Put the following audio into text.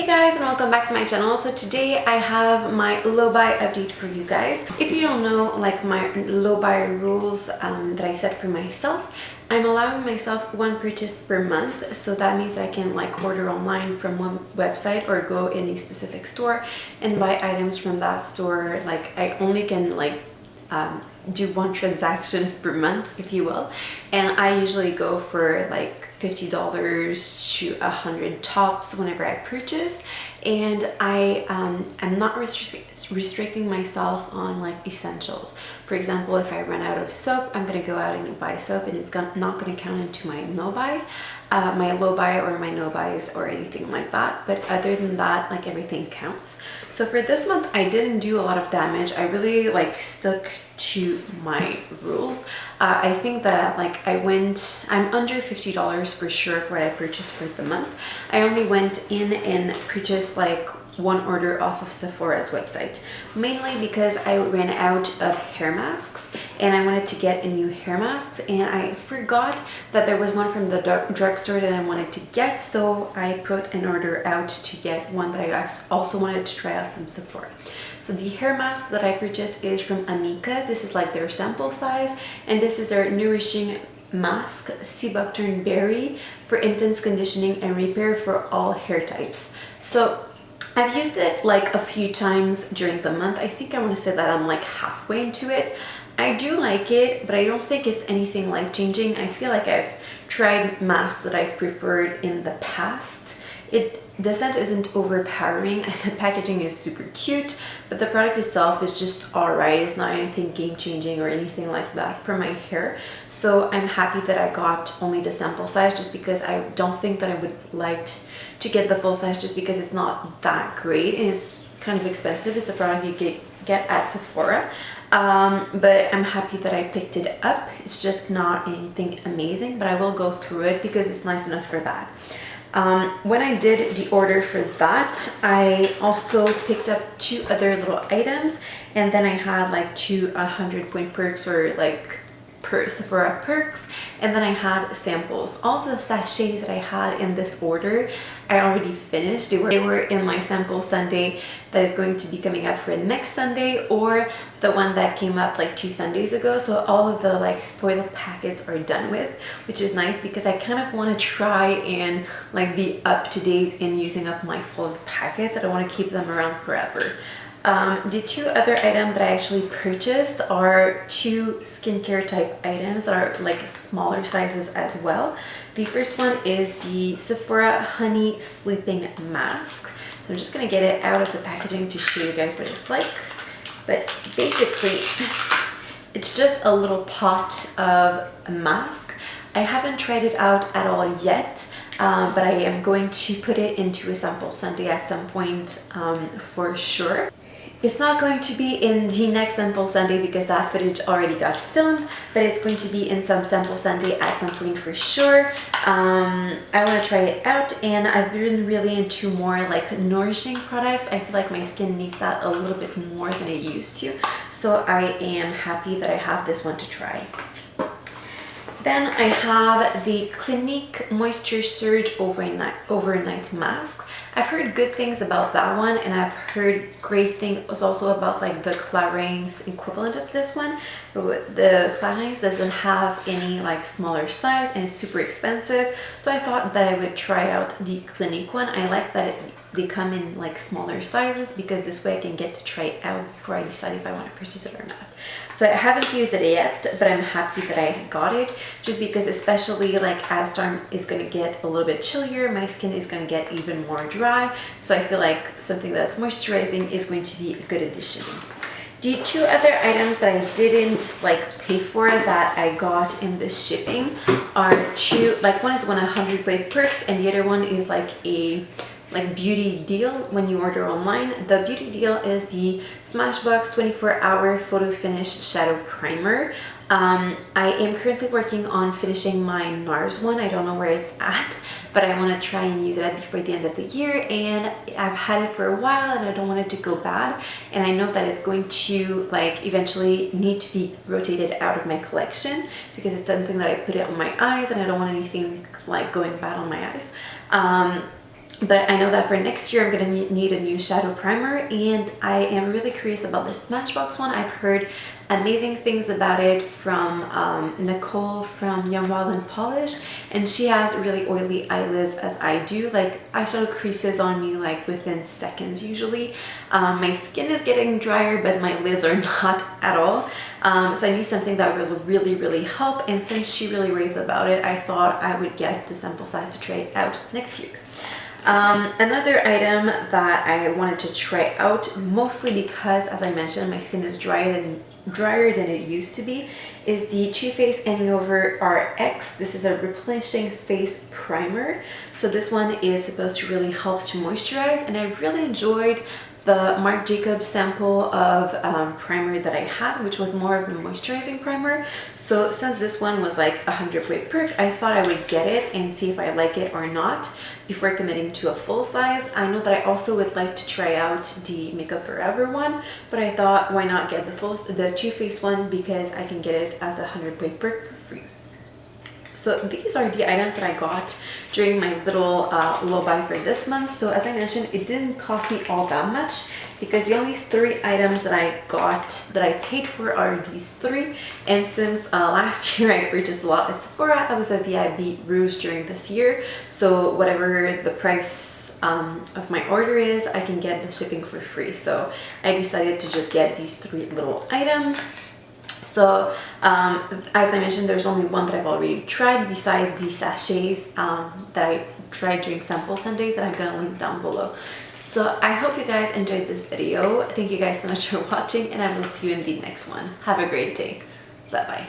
Hey guys, and welcome back to my channel. So today I have my low buy update for you guys. If you don't know, like, my low buy rules that I set for myself, I'm allowing myself one purchase per month. So that means that I can like order online from one website or go in a specific store and buy items from that store. Like, I only can like do one transaction per month, if you will, and I usually go for like $50 to $100 tops whenever I purchase. And I'm not restricting myself on like essentials. For example, if I run out of soap, I'm gonna go out and buy soap, and it's not gonna count into my no buy, my low buy or my no buys or anything like that. But other than that, like, everything counts. So for this month, I didn't do a lot of damage. I really like stuck to my rules. I think that like I'm under $50 for sure for what I purchased for the month. I only went in and purchased like one order off of Sephora's website, mainly because I ran out of hair masks and I wanted to get a new hair mask, and I forgot that there was one from the drugstore that I wanted to get, so I put an order out to get one that I also wanted to try out from Sephora. So the hair mask that I purchased is from Amika. This is like their sample size, and this is their Nourishing mask, sea buckthorn berry, for intense conditioning and repair for all hair types. So I've used it like a few times during the month. I think I want to say that I'm like halfway into it. I do like it, but I don't think it's anything life-changing. I feel like I've tried masks that I've preferred in the past. The scent isn't overpowering, and the packaging is super cute, but the product itself is just alright. It's not anything game-changing or anything like that for my hair. So I'm happy that I got only the sample size, just because I don't think that I would like to get the full size, just because it's not that great and it's kind of expensive. It's a product you get at Sephora. But I'm happy that I picked it up. It's just not anything amazing, but I will go through it because it's nice enough for that. When I did the order for that, I also picked up two other little items, and then I had like two 100-point perks, or like Sephora perks, and then I had samples. All the sachets that I had in this order I already finished. They were in my sample Sunday that is going to be coming up for next Sunday, or the one that came up like 2 Sundays ago. So all of the like spoiled packets are done with, which is nice because I kind of want to try and like be up to date in using up my foiled packets. I don't want to keep them around forever. The two other items that I actually purchased are two skincare type items that are like smaller sizes as well. The first one is the Sephora Honey Sleeping Mask. So I'm just going to get it out of the packaging to show you guys what it's like. But basically, it's just a little pot of a mask. I haven't tried it out at all yet, but I am going to put it into a sample Sunday at some point for sure. It's not going to be in the next sample Sunday because that footage already got filmed, but it's going to be in some sample Sunday at some point for sure. I want to try it out, and I've been really into more like nourishing products. I feel like my skin needs that a little bit more than it used to, so I am happy that I have this one to try. Then I have the Clinique Moisture Surge Overnight Mask. I've heard good things about that one, and I've heard great things also about like the Clarins equivalent of this one. But the Clarins doesn't have any like smaller size, and it's super expensive. So I thought that I would try out the Clinique one. I like that they come in like smaller sizes, because this way I can get to try it out before I decide if I want to purchase it or not. So I haven't used it yet, but I'm happy that I got it, just because especially like as time is going to get a little bit chillier, my skin is going to get even more dry. So I feel like something that's moisturizing is going to be a good addition. The two other items that I didn't like pay for that I got in this shipping are two, like one is 100-way perk, and the other one is like a beauty deal when you order online. The beauty deal is the Smashbox 24-hour photo finish shadow primer. I am currently working on finishing my NARS one. I don't know where it's at, but I want to try and use it before the end of the year, and I've had it for a while and I don't want it to go bad, and I know that it's going to like eventually need to be rotated out of my collection because it's something that I put it on my eyes and I don't want anything like going bad on my eyes. But I know that for next year I'm gonna need a new shadow primer, and I am really curious about the Smashbox one. I've heard amazing things about it from Nicole from Young Wild and Polish, and she has really oily eyelids as I do. Like, eyeshadow creases on me like within seconds usually. My skin is getting drier, but my lids are not at all. So I need something that will really help, and since she really raved about it, I thought I would get the sample size to try it out next year. Another item that I wanted to try out, mostly because, as I mentioned, my skin is drier than it used to be, is the Too Faced Hangover RX. This is a replenishing face primer. So this one is supposed to really help to moisturize, and I really enjoyed the Marc Jacobs sample of primer that I had, which was more of a moisturizing primer. So since this one was like 100% perk, I thought I would get it and see if I like it or not before committing to a full size. I know that I also would like to try out the Makeup Forever one, but I thought why not get the Too Faced one, because I can get it as 100% perk for free. So these are the items that I got during my little low buy for this month. So as I mentioned, it didn't cost me all that much, because the only 3 items that I got that I paid for are these 3. And since last year I purchased a lot at Sephora, I was a VIB Rouge during this year. So whatever the price of my order is, I can get the shipping for free. So I decided to just get these 3 little items. So as I mentioned, there's only one that I've already tried besides the sachets that I tried during sample Sundays, that I'm gonna link down below. So I hope you guys enjoyed this video. Thank you guys so much for watching, and I will see you in the next one. Have a great day. Bye bye.